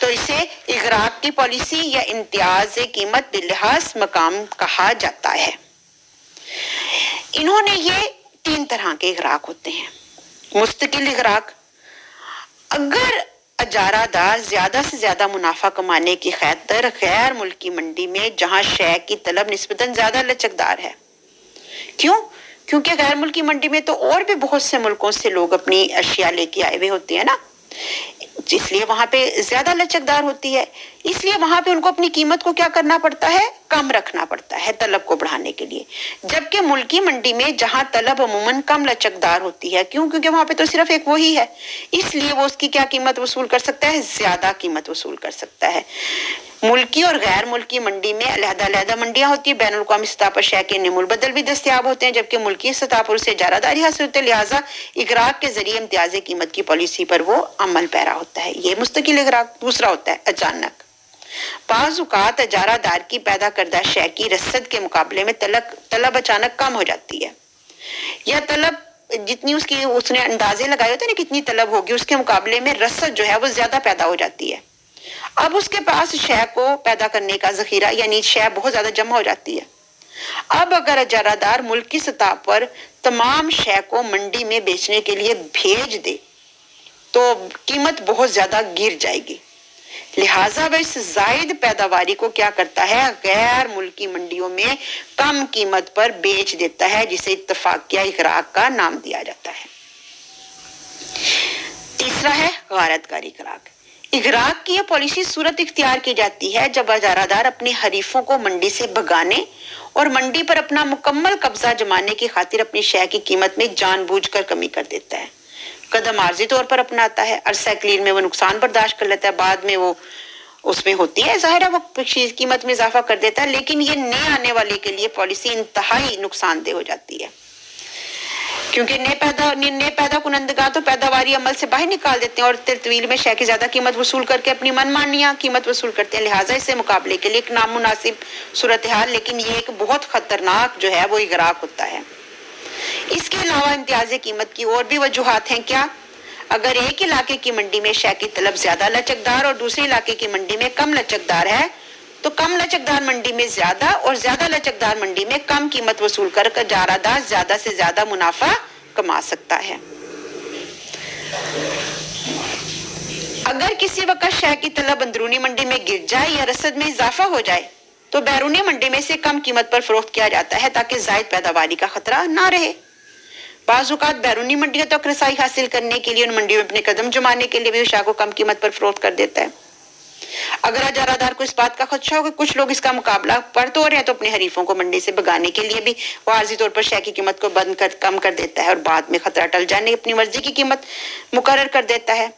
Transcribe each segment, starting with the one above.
تو اسے اغراق کی پالیسی یا امتیاز قیمت بلحاظ مقام کہا جاتا ہے۔ انہوں نے یہ 3 طرح کے اغراق ہوتے ہیں۔ مستقل اغراق، اگر اجارہ دار زیادہ سے زیادہ منافع کمانے کی خاطر غیر ملکی منڈی میں جہاں شے کی طلب نسبتاً زیادہ لچکدار ہے، کیونکہ غیر ملکی منڈی میں تو اور بھی بہت سے ملکوں سے لوگ اپنی اشیاء لے کے آئے ہوئے ہوتے ہیں نا، اس لیے وہاں پہ زیادہ لچکدار ہوتی ہے، اس لیے وہاں پہ ان کو اپنی قیمت کو کیا کرنا پڑتا ہے، کم رکھنا پڑتا ہے طلب کو بڑھانے کے لیے۔ جبکہ ملکی منڈی میں جہاں طلب عموماً کم لچکدار ہوتی ہے، کیونکہ وہاں پہ تو صرف ایک وہی ہے، اس لیے وہ اس کی کیا قیمت وصول کر سکتا ہے، زیادہ قیمت وصول کر سکتا ہے۔ ملکی اور غیر ملکی منڈی میں علیحدہ علیحدہ منڈیاں ہوتی ہیں، بین الاقوامی سطح پر شے کے نمو البدل بھی دستیاب ہوتے ہیں، جبکہ ملکی سطح پر اسے اجارہ داری حاصل ہوتی ہے، لہٰذا اغراق کے ذریعے امتیازی قیمت کی پالیسی پر وہ عمل پیرا ہوتا ہے۔ یہ مستقل اغراق۔ دوسرا ہوتا ہے اچانک۔ بعض اوقات اجارہ دار کی پیدا کردہ شے کی رسد کے مقابلے میں طلب اچانک کم ہو جاتی ہے، یا طلب جتنی اس نے اندازے لگائے ہوتے ہیں نا کتنی طلب ہوگی، اس کے مقابلے میں رسد جو ہے وہ زیادہ پیدا ہو جاتی ہے۔ اب اس کے پاس شے کو پیدا کرنے کا ذخیرہ، یعنی شے بہت زیادہ جمع ہو جاتی ہے۔ اب اگر اجارہ دار ملک کی سطح پر تمام شے کو منڈی میں بیچنے کے لیے بھیج دے تو قیمت بہت زیادہ گر جائے گی، لہٰذا وہ اس زائد پیداواری کو کیا کرتا ہے، غیر ملکی منڈیوں میں کم قیمت پر بیچ دیتا ہے، جسے اتفاقیہ اغراق کا نام دیا جاتا ہے۔ تیسرا ہے غارت کاری اغراق۔ اغراق کی یہ پالیسی صورت اختیار کی جاتی ہے جب اجارہ دار اپنے حریفوں کو منڈی سے بھگانے اور منڈی پر اپنا مکمل قبضہ جمانے کی خاطر اپنی شے کی قیمت میں جان بوجھ کر کمی کر دیتا ہے۔ قدم عارضی طور پر اپناتا ہے، عرصہ قلیل میں وہ نقصان برداشت کر لیتا ہے، بعد میں وہ اس میں ہوتی ہے ظاہر ہے وہ قیمت میں اضافہ کر دیتا ہے، لیکن یہ نئے آنے والے کے لیے پالیسی انتہائی نقصان دہ ہو جاتی ہے، کیونکہ نئے پیدا کنندگان تو پیداواری عمل سے باہر نکال دیتے ہیں اور طویل میں شے کی زیادہ قیمت وصول کر کے اپنی من مانیاں قیمت وصول کرتے ہیں، لہٰذا اس سے مقابلے کے لیے ایک نامناسب صورتحال، لیکن یہ ایک بہت خطرناک جو ہے وہ اغراق ہوتا ہے۔ اس کے علاوہ امتیازی قیمت کی اور بھی وجوہات ہیں۔ کیا؟ اگر ایک علاقے کی منڈی میں شے کی طلب زیادہ لچکدار اور دوسرے علاقے کی منڈی میں کم لچکدار ہے تو کم لچکدار منڈی میں زیادہ اور زیادہ لچکدار منڈی میں کم قیمت وصول کر اجارہ دار زیادہ سے زیادہ منافع کما سکتا ہے۔ اگر کسی وقت شے کی طلب اندرونی منڈی میں گر جائے یا رسد میں اضافہ ہو جائے تو بیرونی منڈی میں سے کم قیمت پر فروخت کیا جاتا ہے تاکہ زائد پیداواری کا خطرہ نہ رہے۔ بعض اوقات بیرونی منڈیوں تک رسائی حاصل کرنے کے لیے ان منڈیوں میں اپنے قدم جمانے کے لیے بھی اشیاء کو کم قیمت پر فروخت کر دیتا ہے۔ اگر اجارہ دار کو اس بات کا خدشہ ہو کہ کچھ لوگ اس کا مقابلہ پڑ تو رہے ہیں تو اپنے حریفوں کو منڈی سے بھگانے کے لیے بھی وہ عارضی طور پر شے کی قیمت کو کم کر دیتا ہے اور بعد میں خطرہ ٹل جانے اپنی مرضی کی قیمت مقرر کر دیتا ہے۔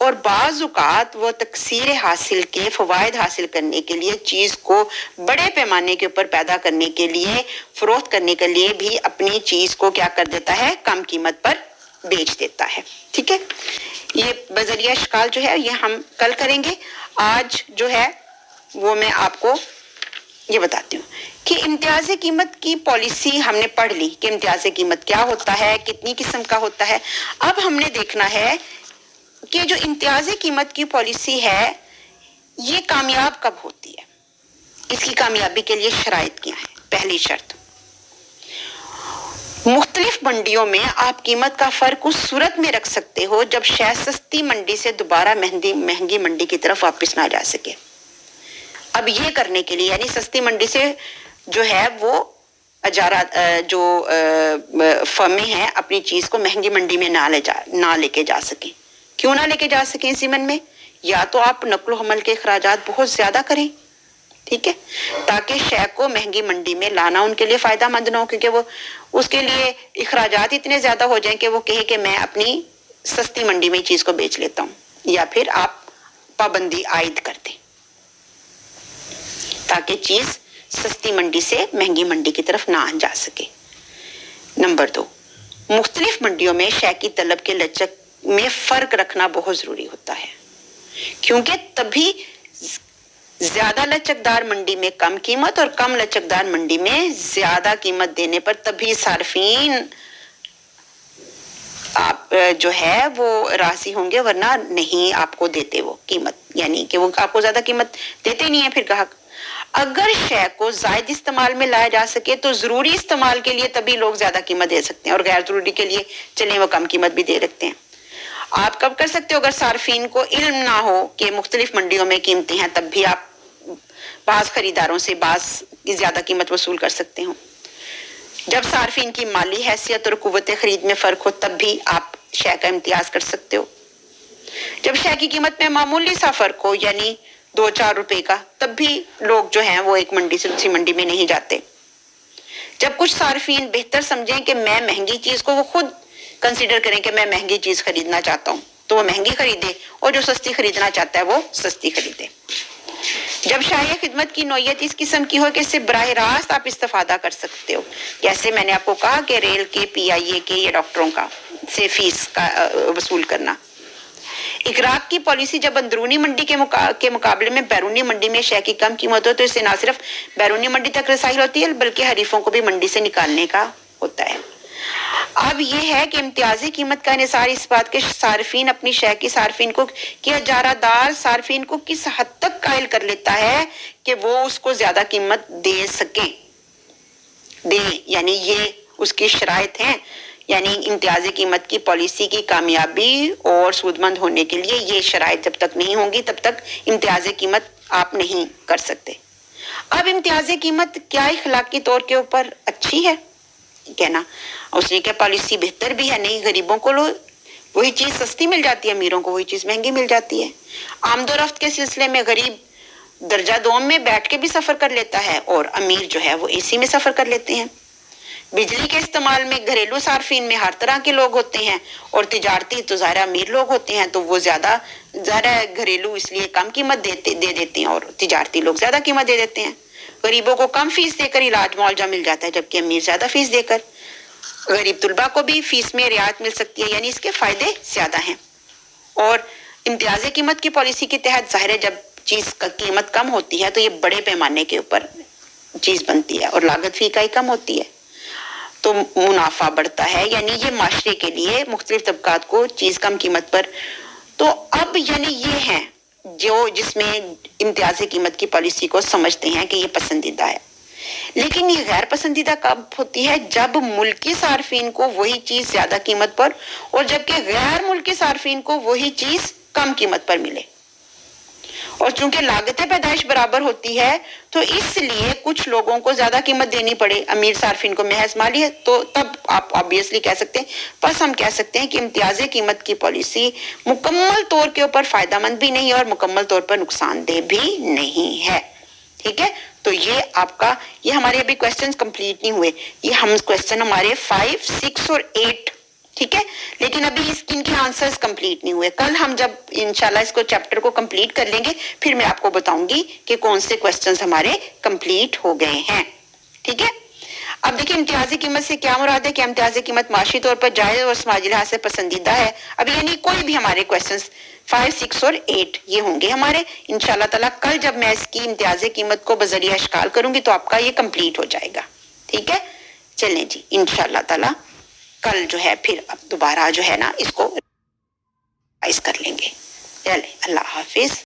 اور بعض اوقات وہ تکثیر حاصل کے فوائد حاصل کرنے کے لیے چیز کو بڑے پیمانے کے اوپر پیدا کرنے کے لیے فروخت کرنے کے لیے بھی اپنی چیز کو کیا کر دیتا ہے، کم قیمت پر بیچ دیتا ہے۔ ٹھیک ہے، یہ بذریعہ اشکال جو ہے یہ ہم کل کریں گے۔ آج جو ہے وہ میں آپ کو یہ بتاتی ہوں کہ امتیازی قیمت کی پالیسی ہم نے پڑھ لی کہ امتیازی قیمت کیا ہوتا ہے، کتنی قسم کا ہوتا ہے۔ اب ہم نے دیکھنا ہے کہ جو امتیازی قیمت کی پالیسی ہے یہ کامیاب کب ہوتی ہے، اس کی کامیابی کے لیے شرائط کیا ہیں۔ پہلی شرط، مختلف منڈیوں میں آپ قیمت کا فرق اس صورت میں رکھ سکتے ہو جب شے سستی منڈی سے دوبارہ مہنگی منڈی کی طرف واپس نہ جا سکے۔ اب یہ کرنے کے لیے یعنی سستی منڈی سے جو ہے وہ جو فرمیں ہیں اپنی چیز کو مہنگی منڈی میں نہ لے کے جا سکیں۔ کیوں نہ لے کے جا سکیں اس ضمن میں؟ یا تو آپ نقل و حمل کے اخراجات بہت زیادہ کریں، ٹھیک ہے، تاکہ شے کو مہنگی منڈی میں لانا ان کے لیے فائدہ مند نہ ہو، کیونکہ وہ اس کے لیے اخراجات اتنے زیادہ ہو جائیں کہ وہ کہے کہ میں اپنی سستی منڈی میں چیز کو بیچ لیتا ہوں، یا پھر آپ پابندی عائد کر دیں تاکہ چیز سستی منڈی سے مہنگی منڈی کی طرف نہ جا سکے۔ نمبر 2، مختلف منڈیوں میں شے کی طلب کے لچک میں فرق رکھنا بہت ضروری ہوتا ہے، کیونکہ تبھی زیادہ لچکدار منڈی میں کم قیمت اور کم لچکدار منڈی میں زیادہ قیمت دینے پر تبھی صارفین آپ جو ہے وہ راضی ہوں گے، ورنہ نہیں آپ کو دیتے وہ قیمت، یعنی کہ وہ آپ کو زیادہ قیمت دیتے نہیں ہیں پھر گاہک۔ اگر شے کو زائد استعمال میں لایا جا سکے تو ضروری استعمال کے لیے تبھی لوگ زیادہ قیمت دے سکتے ہیں، اور غیر ضروری کے لیے چلیں وہ کم قیمت بھی دے رکھتے ہیں۔ آپ کب کر سکتے ہو؟ اگر صارفین کو علم نہ ہو کہ مختلف منڈیوں میں قیمتیں ہیں، تب بھی آپ بعض خریداروں سے بعض کی زیادہ قیمت وصول کر سکتے ہو۔ جب صارفین کی مالی حیثیت اور قوت خرید میں فرق ہو تب بھی آپ شے کا امتیاز کر سکتے ہو۔ جب شے کی قیمت میں معمولی سا فرق ہو، یعنی 2-4 روپے کا، تب بھی لوگ جو ہیں وہ ایک منڈی سے دوسری منڈی میں نہیں جاتے۔ جب کچھ صارفین بہتر سمجھیں کہ میں مہنگی چیز کو، وہ خود کنسیڈر کریں کہ میں مہنگی چیز خریدنا چاہتا ہوں، تو وہ مہنگی خریدے، اور جو سستی خریدنا چاہتا ہے وہ سستی خریدے۔ جب شائع خدمت کی نوعیت اس قسم کی ہو کہ اس سے براہ راست آپ استفادہ کر سکتے ہو، جیسے میں نے آپ کو کہا کہ ریل کے، پی آئی اے کے یا ڈاکٹروں کا سے فیس کا وصول کرنا۔ اقراق کی پالیسی جب اندرونی منڈی کے مقابلے میں بیرونی منڈی میں شے کی کم قیمت ہو تو اس سے نہ صرف بیرونی منڈی تک رسائی ہوتی ہے بلکہ حریفوں کو بھی منڈی سے نکالنے کا ہوتا ہے۔ اب یہ ہے کہ امتیازی قیمت کا انحصار اس بات کے صارفین اپنی شے کی صارفین کو، کہ اجارہ دار صارفین کو کس حد تک قائل کر لیتا ہے کہ وہ اس کو زیادہ قیمت دے سکیں، یعنی یہ اس کی شرائط ہیں۔ یعنی امتیازی قیمت کی پالیسی کی کامیابی اور سودمند ہونے کے لیے یہ شرائط جب تک نہیں ہوں گی تب تک امتیازی قیمت آپ نہیں کر سکتے۔ اب امتیازی قیمت کیا اخلاقی طور کے اوپر اچھی ہے؟ کہنا اس نے کیا پالیسی بہتر بھی ہے؟ نہیں، غریبوں کو وہی چیز سستی مل جاتی ہے، امیروں کو وہی چیز مہنگی مل جاتی ہے۔ آمد و رفت کے سلسلے میں غریب درجہ دوم میں بیٹھ کے بھی سفر کر لیتا ہے اور امیر جو ہے وہ اے سی میں سفر کر لیتے ہیں۔ بجلی کے استعمال میں گھریلو صارفین میں ہر طرح کے لوگ ہوتے ہیں، اور تجارتی تو ظاہر امیر لوگ ہوتے ہیں، تو وہ زیادہ گھریلو اس لیے کم قیمت دے دیتے ہیں، اور تجارتی لوگ زیادہ قیمت دے دیتے ہیں۔ غریبوں کو کم فیس دے کر علاج معالجہ مل جاتا ہے، جبکہ امیر زیادہ فیس دے کر۔ غریب طلبہ کو بھی فیس میں رعایت مل سکتی ہے، یعنی اس کے فائدے زیادہ ہیں۔ اور امتیازی قیمت کی پالیسی کے تحت ظاہر ہے جب چیز کا قیمت کم ہوتی ہے تو یہ بڑے پیمانے کے اوپر چیز بنتی ہے اور لاگت فی اکائی کم ہوتی ہے تو منافع بڑھتا ہے، یعنی یہ معاشرے کے لیے مختلف طبقات کو چیز کم قیمت پر۔ تو اب یعنی یہ ہیں جو جس میں امتیازی قیمت کی پالیسی کو سمجھتے ہیں کہ یہ پسندیدہ ہے۔ لیکن یہ غیر پسندیدہ کب ہوتی ہے؟ جب ملکی صارفین کو وہی چیز زیادہ قیمت پر اور جبکہ غیر ملکی صارفین کو وہی چیز کم قیمت پر ملے۔ اور چونکہ لاگت پیدائش برابر ہوتی ہے تو اس لیے کچھ لوگوں کو زیادہ قیمت دینی پڑے، امیر صارفین کو محض مالی ہے، تو تب آپ obviously کہہ سکتے ہیں، بس ہم کہہ سکتے ہیں کہ امتیازی قیمت کی پالیسی مکمل طور کے اوپر فائدہ مند بھی نہیں ہے اور مکمل طور پر نقصان دہ بھی نہیں ہے۔ ٹھیک ہے، تو یہ آپ کا، یہ ہمارے ابھی کوسچنز کمپلیٹ نہیں ہوئے، یہ ہم کوسچن ہمارے 5, 6 اور 8، ٹھیک ہے، لیکن ابھی ان کے آنسرز کمپلیٹ نہیں ہوئے۔ کل ہم جب انشاءاللہ اس کو چیپٹر کو کمپلیٹ کر لیں گے پھر میں آپ کو بتاؤں گی کہ کون سے کوسچنز ہمارے کمپلیٹ ہو گئے ہیں، ٹھیک ہے۔ اب دیکھیں امتیازی قیمت سے کیا مراد ہے کہ امتیازی قیمت معاشی طور پر جائز اور سماجی لحاظ سے پسندیدہ ہے۔ اب یعنی کوئی بھی ہمارے کوسچنز 5, 6 اور 8 یہ ہوں گے ہمارے انشاءاللہ تعالیٰ۔ کل جب میں اس کی امتیازی قیمت کو بذریعہ اشکال کروں گی تو آپ کا یہ کمپلیٹ ہو جائے گا، ٹھیک ہے۔ چلیں جی انشاءاللہ تعالیٰ کل جو ہے پھر اب دوبارہ جو ہے نا اس کو کر لیں گے۔ چلیں، اللہ حافظ۔